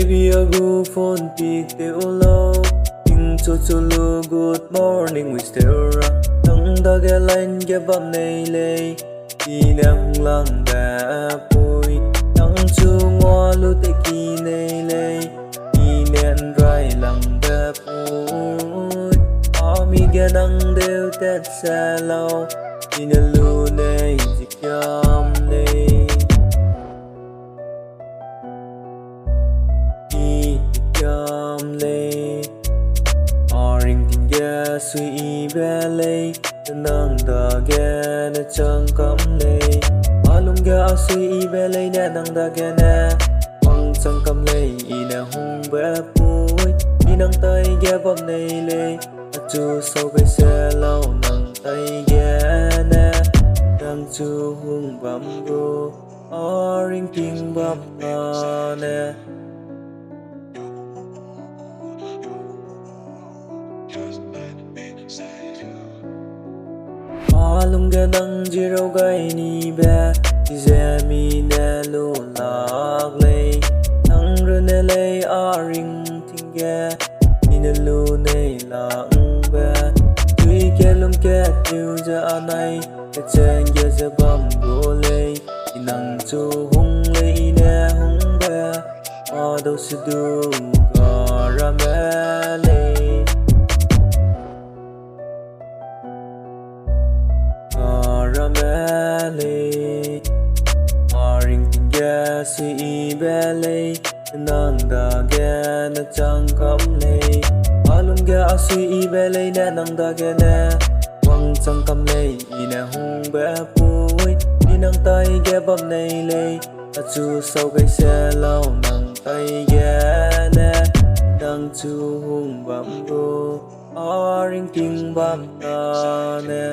Baby I go phone pick te ulo Ting cho cho lu good morning we still ra Nang da ge line ge bam nei lei Ti na hung lang da pui Nang chu ngoa lu te ki nei lei Ti nen rai lang da pui Ami ge nang deu tet sa lau Ti na lu nei zik yam nei Yam lei Aring tin ge sui I be lei Nang da ge na chang kam lei Alum ge a sui I be lei ne nang da ge ne Wang chang kam lei I na hung be pui I nang tai ge bam nei lei A chu sau gai se lau nang tai ge ne Nang chu hung bam gu Aring tin bam na ne Alum ge nang jiro gai ni be Ize mi ne lu lak lei Nang ru ne lei a ring ting ge Ni ne lu nei lang be Tui ke lum ke tiu ja anai Ke chen ge ze bam go lei I nang chu hung lei ne hung be A đâu se du ga ra me lei Caramele Aring tin ge sui I be lei Nang da ge na chang kam lei Alum ge a sui I be lei ne nang da ge ne Wang chang kam lei I ne hung be pui I nang tai ge bam nei lei A chu sau gai se lau nang tai ge ne Nang chu hung bam gu Aring tin bam na ne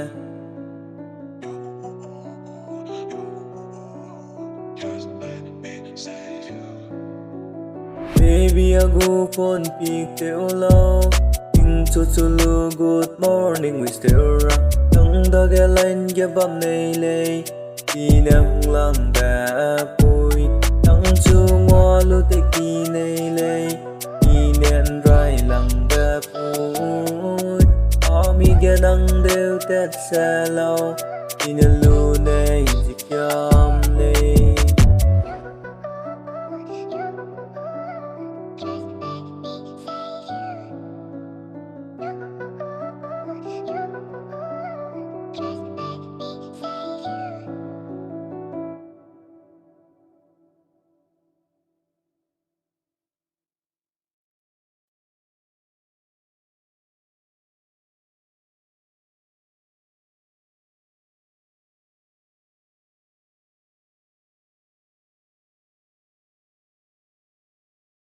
Baby I go phone pick te ulo Ting cho cho lu good morning we still ra Nang da ge line ge bam nei lei Ti na hung lang da pui Nang chu ngoa lu te ki nei lei Ti nen rai lang da pui Ami ge nang deu tet sa lau Ti na lu nei zik ya